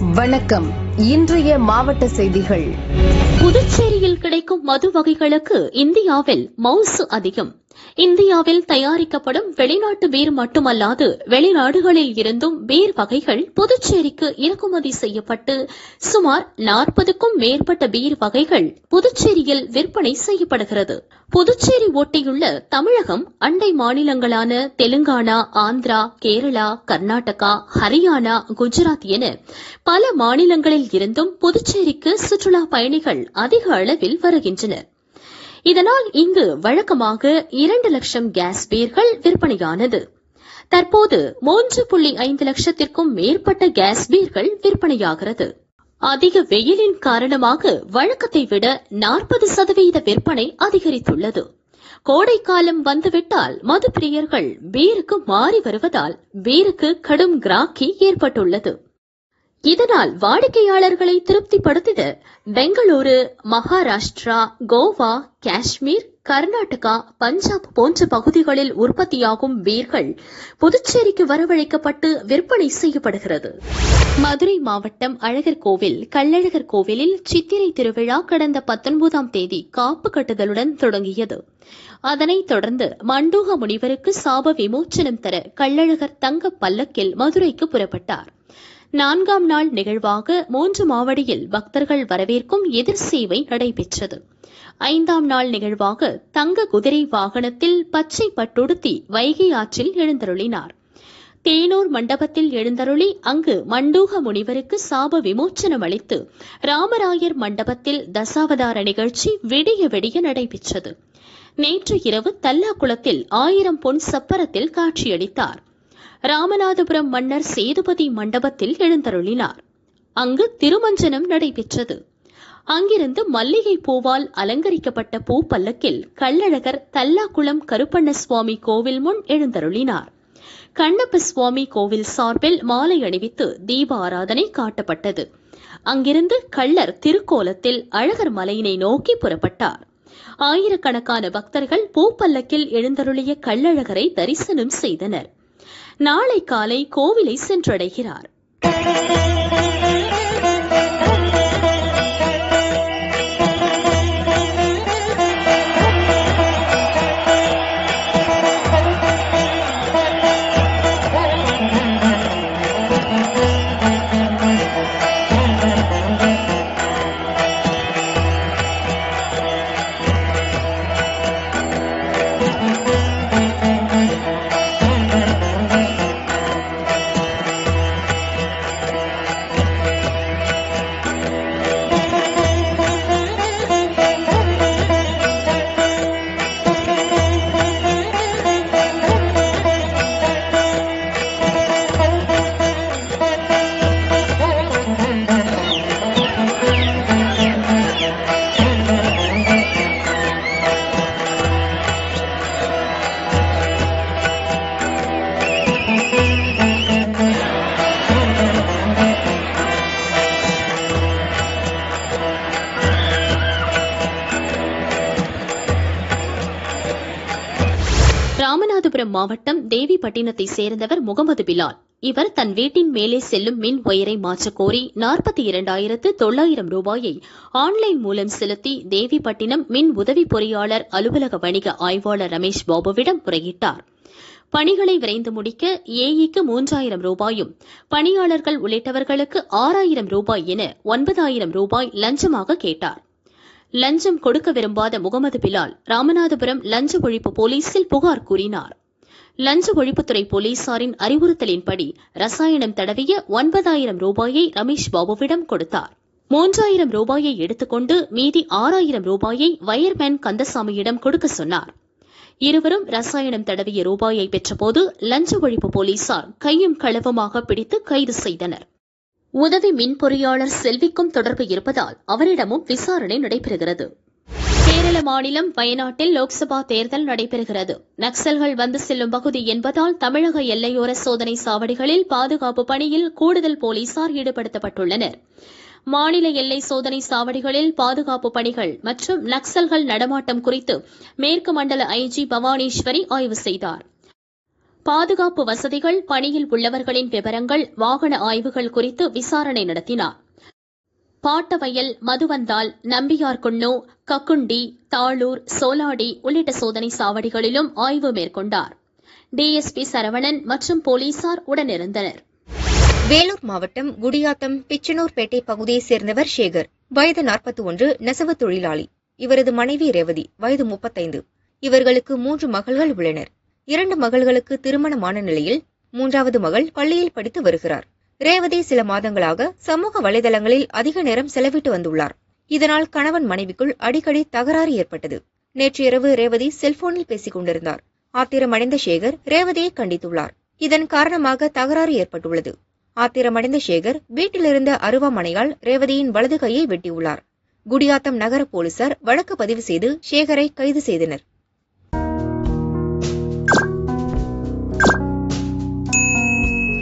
வணக்கம். இன்றைய மாவட்ட செய்திகள். புதுச்சேரியில் கிடைக்கும் மது வகைகளுக்கு இந்தியாவில் மவுசு அதிகம். இந்தியாவில் தயாரிக்கப்படும் வெளிநாட்டு பீர் மட்டுமல்லாது வெளிநாடுகளில் இருந்தும் பீர் வகைகள் புதுச்சேரிக்கு இறக்குமதி செய்யப்பட்டு சுமார் 40க்கும் மேற்பட்ட பீர் வகைகள் புதுச்சேரியில் விற்பனை செய்யப்படுகிறது. புதுச்சேரி ஒட்டியுள்ள தமிழகம் அண்டை மாநிலங்களான தெலுங்கானா, ஆந்திரா, கேரளா, கர்நாடகா, ஹரியானா, குஜராத் என பல மாநிலங்களில் இருந்தும் புதுச்சேரிக்கு சுற்றுலா பயணிகள் அதிக அளவில் வருகின்றனர். இதனால் இங்கு வழக்கமாக 2 லட்சம் கேஸ் பீர்கள் விற்பனையானது. தற்போது 3.5 லட்சத்திற்கும் மேற்பட்ட கேஸ் பீர்கள் விற்பனையாகிறது. அதிக வெயிலின் காரணமாக வழக்கத்தை விட 40% விற்பனை அதிகரித்துள்ளது. கோடைக்காலம் வந்துவிட்டால் மது பிரியர்கள் பீருக்கு மாறி வருவதால் பீருக்கு கடும் கிராக்கி ஏற்பட்டுள்ளது. இதனால் வாடிக்கையாளர்களை திருப்திப்படுத்திட பெங்களூரு, மகாராஷ்டிரா, கோவா, காஷ்மீர், கர்நாடகா, பஞ்சாப் போன்ற பகுதிகளில் உற்பத்தியாகும் பீர்கள் புதுச்சேரிக்கு வரவழைக்கப்பட்டு விற்பனை செய்யப்படுகிறது. மதுரை மாவட்டம் அழகர் கோவில் கள்ளழகர் கோவிலில் சித்திரை திருவிழா கடந்த 19ஆம் தேதி காப்பு கட்டுதலுடன் தொடங்கியது. அதனைத் தொடர்ந்து மண்டூக முனிவருக்கு சாப விமோச்சனம் தர கள்ளழகர் தங்க பல்லக்கில் மதுரைக்கு புறப்பட்டார். 4ஆம் நாள் நிகழ்வாக 3 மாவடியில் பக்தர்கள் வரவேற்கும் எதிர் சேவை நடைபெற்றது. 5ஆம் நாள் நிகழ்வாக தங்க குதிரை வாகனத்தில் பச்சை பட்டுடுத்தி வைகை ஆற்றில் எழுந்தருளினார். தேனூர் மண்டபத்தில் எழுந்தருளி அங்கு மண்டூக முனிவருக்கு சாப விமோச்சனம் அளித்து ராமராயர் மண்டபத்தில் தசாவதார நிகழ்ச்சி விடிய விடிய நடைபெற்றது. நேற்று இரவு தல்லாக்குளத்தில் 1000 பொன் சப்பரத்தில் காட்சியளித்தார். ராமநாதபுரம் மன்னர் சேதுபதி மண்டபத்தில் எழுந்தருளினார். அங்கு திருமஞ்சனம் நடைபெற்றது. அங்கிருந்து மல்லிகை பூவால் அலங்கரிக்கப்பட்ட பூ பல்லக்கில் கள்ளழகர் தல்லாக்குளம் கருப்பண்ண சுவாமி கோவில் முன் எழுந்தருளினார். கண்ணப்ப சுவாமி கோவில் சார்பில் மாலை அணிவித்து தீப ஆராதனை காட்டப்பட்டது. அங்கிருந்து கள்ளர் திருக்கோலத்தில் அழகர் மலையினை நோக்கி புறப்பட்டார். ஆயிரக்கணக்கான பக்தர்கள் பூப்பல்லக்கில் எழுந்தருளிய கள்ளழகரை தரிசனம் செய்தனர். நாளை காலை கோவிலை சென்றடைகிறார். ராமநாதபுரம் மாவட்டம் தேவிப்பட்டினத்தை சேர்ந்தவர் முகமது பிலால். இவர் தன் வீட்டின் மேலே செல்லும் மின் ஒயரை மாற்றக் கோரி 42,900 ரூபாயை ஆன்லைன் மூலம் செலுத்தி தேவிப்பட்டினம் மின் உதவி பொறியாளர் அலுவலக வணிக ஆய்வாளர் ரமேஷ் பாபுவிடம் முறையிட்டார். பணிகளை விரைந்து முடிக்க ஏஇக்கு 3000 ரூபாயும் பணியாளர்கள் உள்ளிட்டவர்களுக்கு 6000 ரூபாய் என 9000 ரூபாய் லஞ்சமாக கேட்டார். லஞ்சம் கொடுக்க விரும்பாத முகமது பிலால் ராமநாதபுரம் லஞ்ச ஒழிப்பு போலீசில் புகார் கூறினார். லஞ்ச ஒழிப்புத்துறை போலீசாரின் அறிவுறுத்தலின்படி ரசாயனம் தடவிய 9000 ரூபாயை ரமேஷ் பாபுவிடம் கொடுத்தார். 3000 ரூபாயை எடுத்துக்கொண்டு மீதி 6000 ரூபாயை வயர்மேன் கந்தசாமியிடம் கொடுக்க சொன்னார். இருவரும் ரசாயனம் தடவிய ரூபாயை பெற்றபோது லஞ்ச ஒழிப்பு போலீசார் கையும் களவுமாக பிடித்து கைது செய்தனர். உதவி மின் பொறியாளர் செல்விக்கும் தொடர்பு இருப்பதால் அவரிடமும் விசாரணை நடைபெறுகிறது. கேரள மாநிலம் வயநாட்டில் லோக்சபா தேர்தல் நடைபெறுகிறது. நக்சல்கள் வந்து செல்லும் பகுதி என்பதால் தமிழக எல்லையோர சோதனை சாவடிகளில் பாதுகாப்பு பணியில் கூடுதல் போலீசார் ஈடுபடுத்தப்பட்டுள்ளனர். மாநில எல்லை சோதனை சாவடிகளில் பாதுகாப்பு பணிகள் மற்றும் நக்சல்கள் நடமாட்டம் குறித்து மேற்கு மண்டல ஐஜி பவானீஸ்வரி ஆய்வு செய்தார். பாதுகாப்பு வசதிகள், பணியில் உள்ளவர்களின் விவரங்கள், வாகன ஆய்வுகள் குறித்து விசாரணை நடத்தினார். பாட்டவயல், மதுவந்தால், நம்பியார்குன்னோ, கக்குண்டி, தாளூர், சோலாடி உள்ளிட்ட சோதனை சாவடிகளிலும் ஆய்வு மேற்கொண்டார். டிஎஸ்பி சரவணன் மற்றும் போலீசார் உடனிருந்தனர். வேலூர் மாவட்டம் குடியாத்தம் பிச்சனூர்பேட்டை பகுதியைச் சேர்ந்தவர் சேகர், வயது 41, நெசவு தொழிலாளி. இவரது மனைவி ரேவதி, வயது 35. இவர்களுக்கு 3 மகள்கள் உள்ளனர். 2 மகள்களுக்கு திருமணமான நிலையில் 3வது மகள் பள்ளியில் படித்து வருகிறார். ரேவதி சில மாதங்களாக சமூக வலைதளங்களில் அதிக நேரம் செலவிட்டு வந்துள்ளார். இதனால் கணவன் மனைவிக்குள் அடிக்கடி தகராறு ஏற்பட்டது. நேற்று இரவு ரேவதி செல்போனில் பேசிக் கொண்டிருந்தார். ஆத்திரமடைந்த சேகர் ரேவதியை கண்டித்துள்ளார். இதன் காரணமாக தகராறு ஏற்பட்டுள்ளது. ஆத்திரமடைந்த சேகர் வீட்டிலிருந்த அருவாமனையால் ரேவதியின் வலது கையை வெட்டியுள்ளார். குடியாத்தம் நகர போலீசார் வழக்கு பதிவு செய்து சேகரை கைது செய்தனர்.